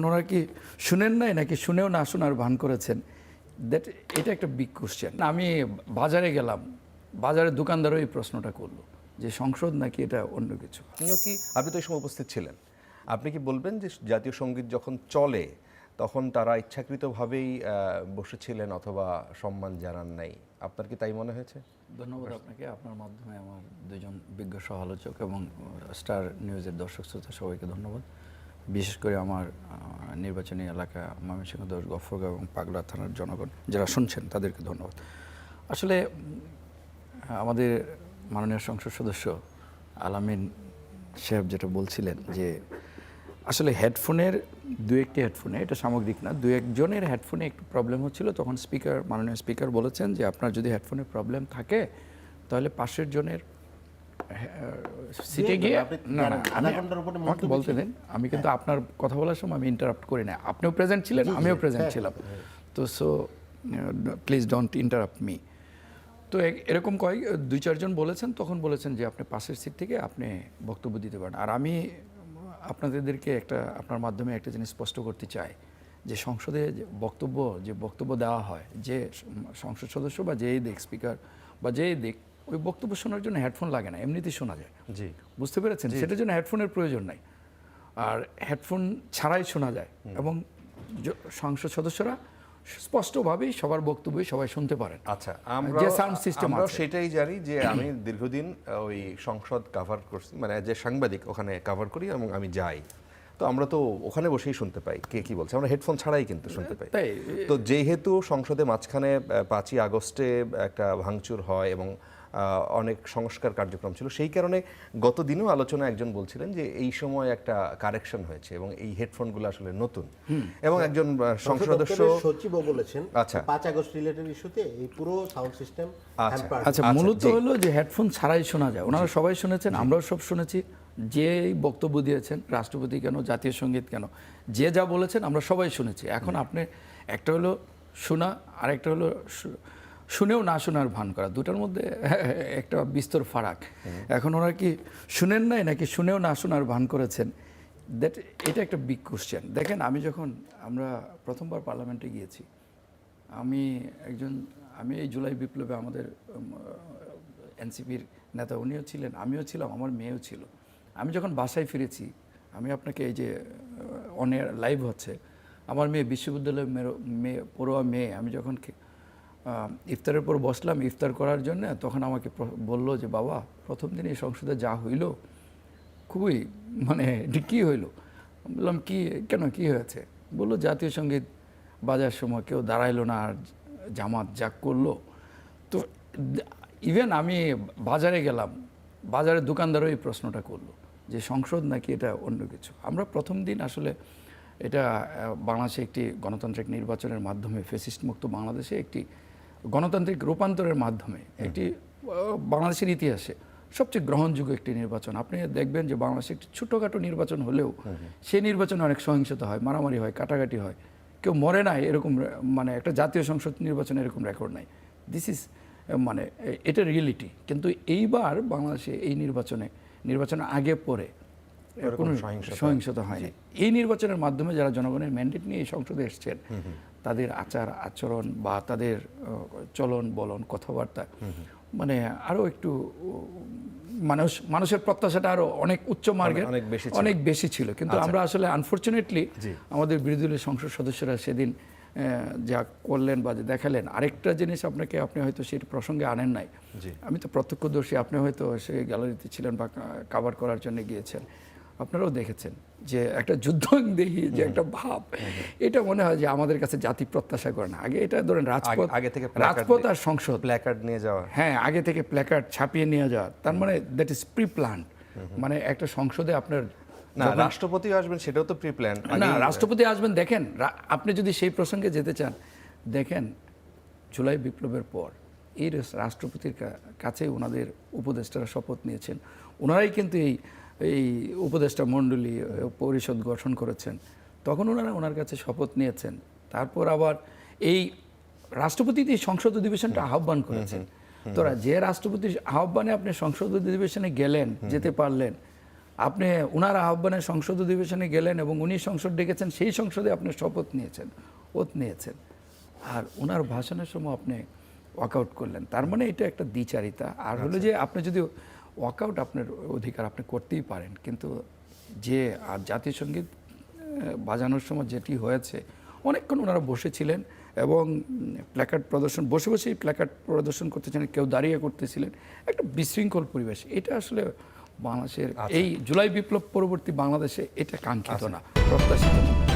ওনারা কি শুনেন নাই নাকি শুনেও না শোনার ভান করেছেন? দ্যাট এটা একটা বিগ কোশ্চেন। আমি বাজারে গেলাম, বাজারের দোকানদারও এই প্রশ্নটা করলো যে সংসদ নাকি এটা অন্য কিছু। আপনি তো এই সময় উপস্থিত ছিলেন, আপনি কি বলবেন যে জাতীয় সঙ্গীত যখন চলে তখন তারা ইচ্ছাকৃতভাবেই বসেছিলেন অথবা সম্মান জানান নাই? আপনার কি তাই মনে হয়েছে? ধন্যবাদ আপনাকে, আপনার মাধ্যমে আমার দুজন বিজ্ঞ সমালোচক এবং স্টার নিউজের দর্শক শ্রোতা সবাইকে ধন্যবাদ। বিশেষ করে আমার নির্বাচনী এলাকা ময়মনসিংহ 10 গফরগাঁও এবং পাগলা থানার জনগণ যারা শুনছেন তাদেরকে ধন্যবাদ। আসলে আমাদের মাননীয় সংসদ সদস্য আলামিন সাহেব যেটা বলছিলেন যে আসলে হেডফোনের দু একটি হেডফোনে, এটা সামগ্রিক না, দু একজনের হেডফোনে একটু প্রবলেম হচ্ছিল। তখন মাননীয় স্পিকার বলেছেন যে আপনার যদি হেডফোনের প্রবলেম থাকে তাহলে পাশের জনের সিটে গিয়ে আমাকে বলতে দেন। আমি কিন্তু আপনার কথা বলার সময় আমি ইন্টারাপ্ট করি না। আপনিও প্রেজেন্ট ছিলেন, আমিও প্রেজেন্ট ছিলাম, তো so please don't interrupt me. তো এরকম দুই চারজন বলেছেন, তখন বলেছেন যে আপনি পাশের সিট থেকে আপনি বক্তব্য দিতে পারেন। আর আমি আপনাদেরকে আপনার মাধ্যমে একটা জিনিস স্পষ্ট করতে চাই যে সংসদে যে বক্তব্য দেওয়া হয়, যে সংসদ সদস্য বা যেই দিক স্পিকার বা যেই দিক, ওই বক্তব্য শোনার জন্য হেডফোন লাগে না, এমনিতেই শোনা যায়। জি, বুঝতে পেরেছেন? সেটার জন্য হেডফোনের প্রয়োজন নাই, আর হেডফোন ছাড়াই শোনা যায় এবং সংসদ সদস্যরা স্পষ্টভাবেই সবার বক্তব্যই সবাই শুনতে পারেন। আচ্ছা, যে সাউন্ড সিস্টেম আমরা সেটাই জানি যে আমি দীর্ঘদিন ওই সংসদ কভার করছি, মানে যে সাংবাদিক ওখানে কভার করি এবং আমি যাই, তো আমরা তো ওখানে বসেই শুনতে পাই কে কি বলছে, আমরা হেডফোন ছাড়াই কিন্তু শুনতে পাই। তো যেহেতু সংসদে মাঝখানে 5ই আগস্টে একটা ভাঙচুর হয় এবং অনেক সংস্কার কার্যক্রম ছিল, সেই কারণে গত দিনও আলোচনা একজন বলছিলেন যে এই সময় একটা কারেকশন হয়েছে এবং এই হেডফোনগুলো আসলে নতুন, এবং একজন সংসদ সদস্য সচিবও বলেছেন আচ্ছা 5 আগস্ট রিলেটেড ইস্যুতে এই পুরো সাউন্ড সিস্টেম আচ্ছা মূলত হলো যে হেডফোন ছাড়াই শোনা যায়। ওনারা সবাই শুনেছেন, আমরাও সব শুনেছি। যে বক্তব্য দিয়েছেন, রাষ্ট্রপতি কেন, জাতীয় সঙ্গীত কেন, যে যা বলেছেন আমরা সবাই শুনেছি। এখন আপনি একটা হলো শোনা আর একটা হলো শুনেও না শোনার ভান করা, দুটার মধ্যে একটা বিস্তর ফারাক। এখন ওরা কি শুনেন নাই নাকি শুনেও না শোনার ভান করেছেন? দ্যাট এটা একটা বিগ কোশ্চেন। দেখেন, আমরা প্রথমবার পার্লামেন্টে গিয়েছি, আমি এই জুলাই বিপ্লবে আমাদের এনসিপির নেতা উনিও ছিলেন, আমিও ছিলাম, আমার মেয়েও ছিল। আমি যখন বাসায় ফিরেছি, আমি আপনাকে এই যে অন এয়ার লাইভ হচ্ছে, আমার মেয়ে বিশ্ববিদ্যালয়ের পড়ুয়া মেয়ে, আমি যখন ইফতারের পর বসলাম ইফতার করার জন্য, তখন আমাকে বলল যে বাবা, প্রথম দিনই সংসদে যা হইল খুবই কী হইল? বললাম কেন কী হয়েছে? বললো জাতীয় সঙ্গীত বাজার সময় কেউ দাঁড়াইলো না আর জামাত যা করলো। তো ইভেন আমি বাজারে গেলাম, বাজারের দোকানদারও এই প্রশ্নটা করলো যে সংসদ নাকি এটা অন্য কিছু। আমরা প্রথম দিন আসলে এটা বাংলাদেশে একটি গণতান্ত্রিক নির্বাচনের মাধ্যমে, ফ্যাসিস্ট মুক্ত বাংলাদেশে একটি গণতান্ত্রিক রূপান্তরের মাধ্যমে একটি বাংলাদেশের ইতিহাসে সবচেয়ে গ্রহণযোগ্য একটি নির্বাচন। আপনি দেখবেন যে বাংলাদেশে একটি ছোটোখাটো নির্বাচন হলেও সেই নির্বাচনে অনেক সহিংসতা হয়, মারামারি হয়, কাটাকাটি হয়, কেউ মরে নাই, এরকম একটা জাতীয় সংসদ নির্বাচনে এরকম রেকর্ড নাই। দিস ইজ এটা রিয়েলিটি। কিন্তু এইবার বাংলাদেশে এই নির্বাচনের আগে পরে কোনো সহিংসতা হয়নি। এই নির্বাচনের মাধ্যমে যারা জনগণের ম্যান্ডেট নিয়ে এই সংসদে এসছেন, তাদের আচার আচরণ বা তাদের চলন বলন কথাবার্তা আরও একটু মানুষের প্রত্যাশাটা আরো অনেক উচ্চ মার্গের, অনেক বেশি ছিল। কিন্তু আমরা আসলে আনফর্চুনেটলি আমাদের বিরোধী দলের সংসদ সদস্যরা সেদিন যা করলেন বা দেখালেন। আরেকটা জিনিস আপনি হয়তো সেই প্রসঙ্গে আনেন নাই, আমি তো প্রত্যক্ষদর্শী, আপনি হয়তো সেই গ্যালারিতে ছিলেন বা কাভার করার জন্য গিয়েছেন, আপনারাও দেখেছেন যে একটা যুদ্ধংদেহী যে একটা ভাব, এটা মনে হয় যে আমাদের কাছে জাতি প্রত্যাশা করে না। আগে এটা ধরেন রাজপথ আর সংসদ প্ল্যাকার্ড নিয়ে যাওয়া, হ্যাঁ, আগে থেকে প্ল্যাকার্ড ছাপিয়ে নিয়ে যাওয়া, তার দ্যাট ইজ প্রি প্ল্যান্ড। একটা সংসদে আপনার রাষ্ট্রপতি আসবেন সেটাও তো প্রি প্ল্যান না, রাষ্ট্রপতি আসবেন। দেখেন, আপনি যদি সেই প্রসঙ্গে যেতে চান, দেখেন জুলাই বিপ্লবের পর এই রাষ্ট্রপতির কাছে ওনাদের উপদেষ্টারা শপথ নিয়েছেন। ওনারাই কিন্তু এই উপদেষ্টা মণ্ডলী পরিষদ গঠন করেছেন, তখন ওনার কাছে শপথ নিয়েছেন। তারপর আবার এই রাষ্ট্রপতি সংসদ অধিবেশনটা আহ্বান করেছেন। তোরা যে রাষ্ট্রপতির আহ্বানে আপনি সংসদ অধিবেশনে গেলেন, যেতে পারলেন, আপনি ওনার আহ্বানে সংসদ অধিবেশনে গেলেন এবং উনি সংসদ ডেকেছেন, সেই সংসদে আপনি শপথ নিয়েছেন, ওথ নিয়েছেন, আর ওনার ভাষণের সময় আপনি ওয়াকআউট করলেন। তার মানে এটা একটা দ্বিচারিতা। আর হলো যে আপনি যদি ওয়াকআউট, আপনার অধিকার আপনি করতেই পারেন, কিন্তু যে আর জাতীয় সঙ্গীত বাজানোর সময় যেটি হয়েছে, অনেকক্ষণ ওনারা বসেছিলেন এবং প্ল্যাকার্ড প্রদর্শন, বসে বসেই প্ল্যাকার্ড প্রদর্শন করতেছিলেন, কেউ দাঁড়িয়ে করতেছিলেন, একটা বিশৃঙ্খল পরিবেশ। এটা আসলে বাংলাদেশের এই জুলাই বিপ্লব পরবর্তী বাংলাদেশে এটা কাঙ্ক্ষিত না, প্রত্যাশিত না।